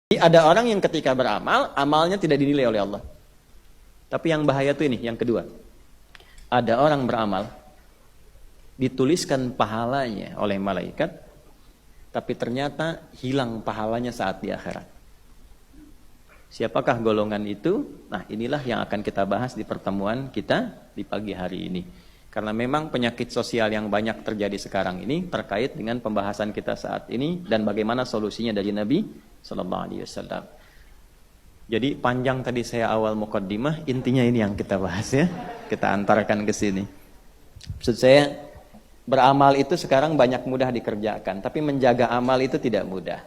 Jadi ada orang yang ketika beramal, amalnya tidak dinilai oleh Allah. Tapi yang bahaya tuh ini, yang kedua. Ada orang beramal, dituliskan pahalanya oleh malaikat, tapi ternyata hilang pahalanya saat di akhirat. Siapakah golongan itu? Nah, inilah yang akan kita bahas di pertemuan kita di pagi hari ini. Karena memang penyakit sosial yang banyak terjadi sekarang ini terkait dengan pembahasan kita saat ini dan bagaimana solusinya dari Nabi Sallallahu Alaihi Wasallam. Jadi panjang tadi saya awal muqaddimah, intinya ini yang kita bahas ya. Kita antarkan ke sini. Maksud saya, beramal itu sekarang banyak mudah dikerjakan, tapi menjaga amal itu tidak mudah.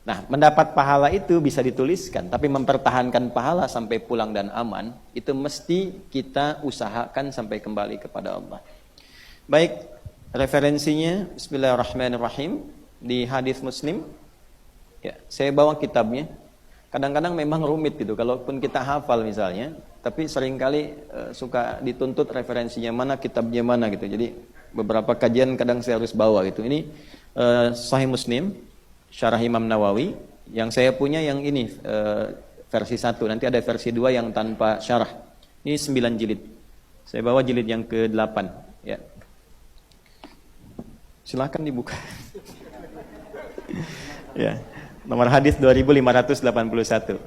Nah, mendapat pahala itu bisa dituliskan, tapi mempertahankan pahala sampai pulang dan aman, itu mesti kita usahakan sampai kembali kepada Allah. Baik, referensinya Bismillahirrahmanirrahim di hadis Muslim. Ya, saya bawa kitabnya. Kadang-kadang memang rumit gitu, kalaupun kita hafal misalnya, tapi seringkali suka dituntut referensinya mana, kitabnya mana gitu. Jadi beberapa kajian kadang saya harus bawa gitu. Ini Sahih Muslim, Syarah Imam Nawawi. Yang saya punya yang ini versi 1, nanti ada versi 2 yang tanpa syarah. Ini 9 jilid. Saya bawa jilid yang ke-8 ya. Silakan dibuka. Ya. Nomor hadis 2581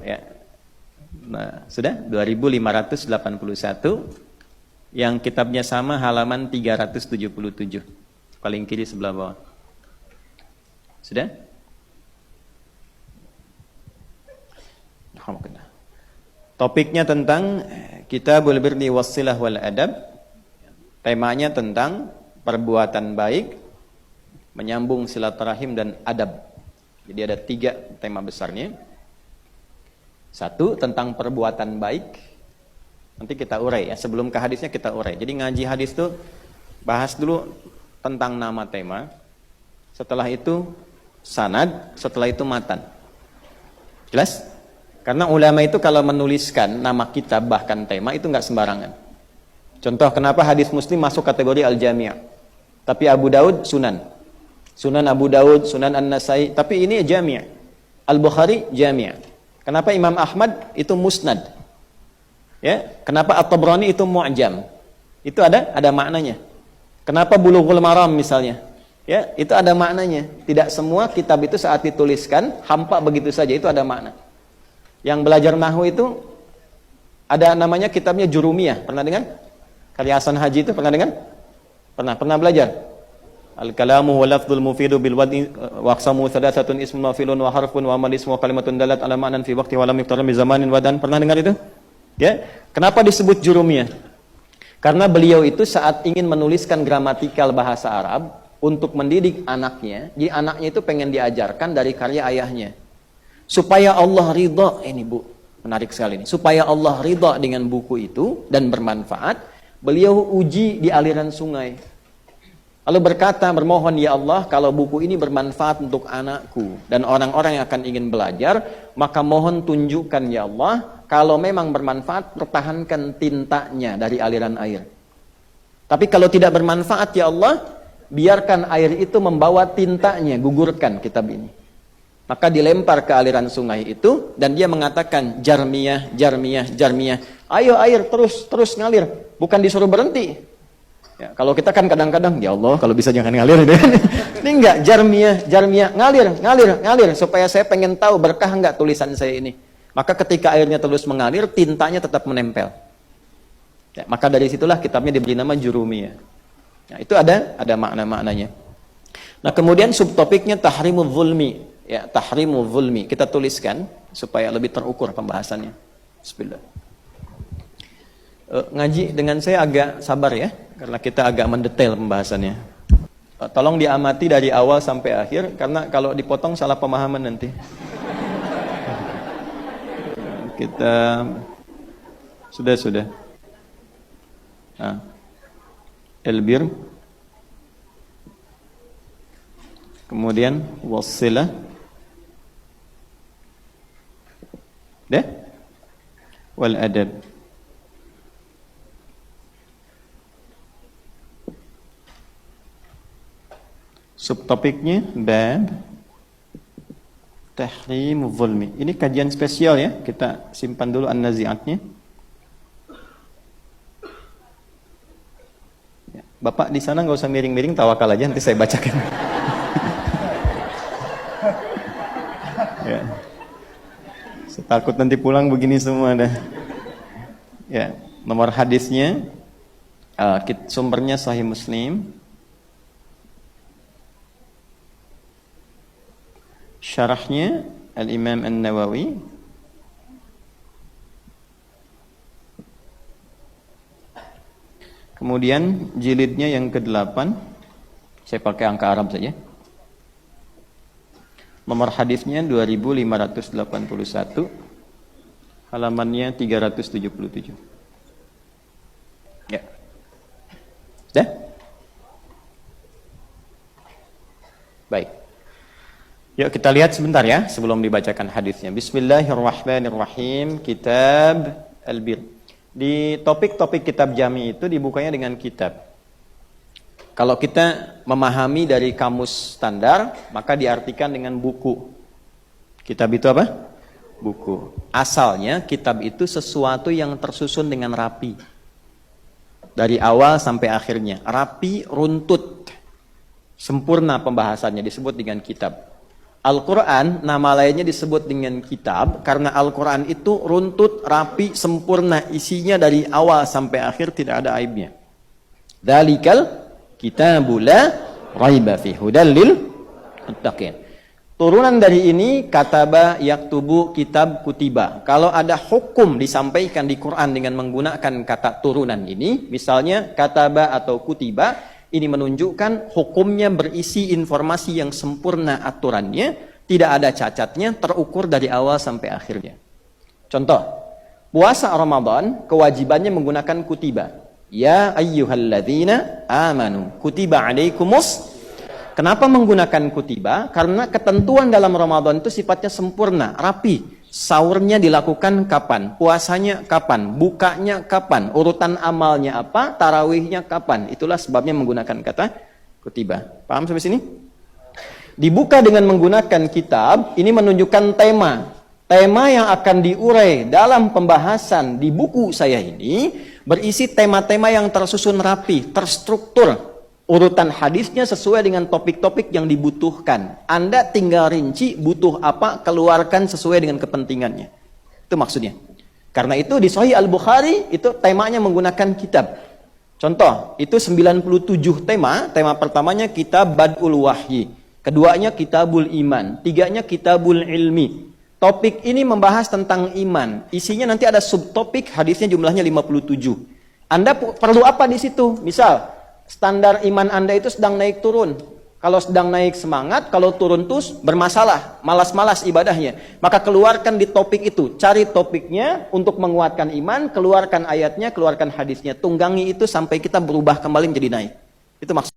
ya. Nah, sudah 2581 yang kitabnya sama halaman 377. Paling kiri sebelah bawah. Sudah? Alhamdulillah. Topiknya tentang Kitabul Birri Wassilah wal Adab. Temanya tentang perbuatan baik, menyambung silaturahim dan adab. Jadi ada 3 tema besarnya. 1 tentang perbuatan baik. Nanti kita urai ya, sebelum ke hadisnya kita urai. Jadi ngaji hadis itu bahas dulu tentang nama tema. Setelah itu sanad, setelah itu matan. Jelas? Karena ulama itu kalau menuliskan nama kitab bahkan tema itu nggak sembarangan. Contoh kenapa hadis Muslim masuk kategori Al-Jami', tapi Abu Daud Sunan. Sunan Abu Daud, Sunan An-Nasai, tapi ini Jami'. Al-Bukhari Jami'. Kenapa Imam Ahmad itu Musnad? Ya, kenapa At-Tabrani itu Mu'jam? Itu ada maknanya. Kenapa Bulughul Maram misalnya? Ya, itu ada maknanya. Tidak semua kitab itu saat dituliskan hampa begitu saja, itu ada makna. Yang belajar nahwu itu ada namanya kitabnya Jurumiyah. Pernah dengar? Karya Hasan Haji itu pernah dengar? Pernah belajar? Al-kalamu wa lafdhul mufidu bil wad'i wa aqsamu thalathatun ismun mafilun wa harfun wa amal ismu wa kalimatun dalat ala ma'nan fi waqti wa lam yuqtaram bi zamanin wadan. Pernah dengar itu? Ya. Kenapa disebut Jurumiyah? Karena beliau itu saat ingin menuliskan gramatikal bahasa Arab untuk mendidik anaknya, jadi anaknya itu pengen diajarkan dari karya ayahnya. Supaya Allah ridha, ini Bu, menarik sekali ini. Supaya Allah ridha dengan buku itu dan bermanfaat, beliau uji di aliran sungai. Lalu berkata, bermohon ya Allah, kalau buku ini bermanfaat untuk anakku dan orang-orang yang akan ingin belajar, maka mohon tunjukkan ya Allah, kalau memang bermanfaat, pertahankan tintanya dari aliran air. Tapi kalau tidak bermanfaat ya Allah, biarkan air itu membawa tintanya, gugurkan kitab ini. Maka dilempar ke aliran sungai itu, dan dia mengatakan, Jarmiyah, Jarmiyah, Jarmiyah. Ayo air, terus ngalir. Bukan disuruh berhenti. Ya, kalau kita kan kadang-kadang, ya Allah kalau bisa jangan ngalir. Ini enggak, Jarmiyah, ngalir, supaya saya pengen tahu berkah enggak tulisan saya ini. Maka ketika airnya terus mengalir, tintanya tetap menempel. Ya, maka dari situlah kitabnya diberi nama Jurumiyah. Nah, itu ada makna-maknanya. Nah, kemudian subtopiknya tahrimul zulmi. Ya, tahrimul zulmi. Kita tuliskan supaya lebih terukur pembahasannya. Bismillah. Ngaji dengan saya agak sabar ya, karena kita agak mendetail pembahasannya. Tolong diamati dari awal sampai akhir, karena kalau dipotong salah pemahaman nanti. Kita sudah. Nah, Elbir, kemudian wassilah, deh, wal adab. Subtopiknya bab Tahrimuz zulmi. Ini kajian spesial ya. Kita simpan dulu an-nazi'atnya. Ya. Bapak di sana nggak usah miring-miring, tawakal aja nanti saya bacakan. Ya. Saya takut nanti pulang begini semua dah. Ya, nomor hadisnya sumbernya Sahih Muslim. Syarahnya Al-Imam An-Nawawi. Kemudian jilidnya yang ke-8. Saya pakai angka Arab saja. Nomor hadisnya 2581. Halamannya 377. Ya. Dah? Baik. Yuk kita lihat sebentar ya sebelum dibacakan hadisnya. Bismillahirrahmanirrahim. Kitab Al-Bir. Di topik-topik kitab jami itu dibukanya dengan kitab. Kalau kita memahami dari kamus standar, maka diartikan dengan buku. Kitab itu apa? Buku. Asalnya kitab itu sesuatu yang tersusun dengan rapi. Dari awal sampai akhirnya. Rapi, runtut. Sempurna pembahasannya disebut dengan kitab. Al-Quran, nama lainnya disebut dengan kitab, karena Al-Quran itu runtut, rapi, sempurna, isinya dari awal sampai akhir tidak ada aibnya. Dzalikal kitabul la raiba fi hudal lil muttaqin. Turunan dari ini kataba yaktubu kitab kutiba. Kalau ada hukum disampaikan di Quran dengan menggunakan kata turunan ini, misalnya kataba atau kutiba, ini menunjukkan hukumnya berisi informasi yang sempurna aturannya, tidak ada cacatnya, terukur dari awal sampai akhirnya. Contoh, puasa Ramadan kewajibannya menggunakan kutiba. Ya ayyuhalladzina amanu kutiba alaikumus. Kenapa menggunakan kutiba? Karena ketentuan dalam Ramadan itu sifatnya sempurna, rapi. Sahurnya dilakukan kapan, puasanya kapan, bukanya kapan, urutan amalnya apa, tarawihnya kapan. Itulah sebabnya menggunakan kata kutiba. Paham sampai sini? Dibuka dengan menggunakan kitab, ini menunjukkan tema. Tema yang akan diurai dalam pembahasan di buku saya ini berisi tema-tema yang tersusun rapi, terstruktur. Urutan hadisnya sesuai dengan topik-topik yang dibutuhkan. Anda tinggal rinci butuh apa, keluarkan sesuai dengan kepentingannya. Itu maksudnya. Karena itu di Sahih Al-Bukhari itu temanya menggunakan kitab. Contoh, itu 97 tema. Tema pertamanya kitab Bad'ul Wahyi. Keduanya kitabul iman. Tiganya kitabul ilmi. Topik ini membahas tentang iman. Isinya nanti ada subtopik, hadisnya jumlahnya 57. Anda perlu apa di situ? Misal, standar iman Anda itu sedang naik turun. Kalau sedang naik semangat, kalau turun terus bermasalah, malas-malas ibadahnya. Maka keluarkan di topik itu, cari topiknya untuk menguatkan iman, keluarkan ayatnya, keluarkan hadisnya. Tunggangi itu sampai kita berubah kembali menjadi naik. Itu maksudnya.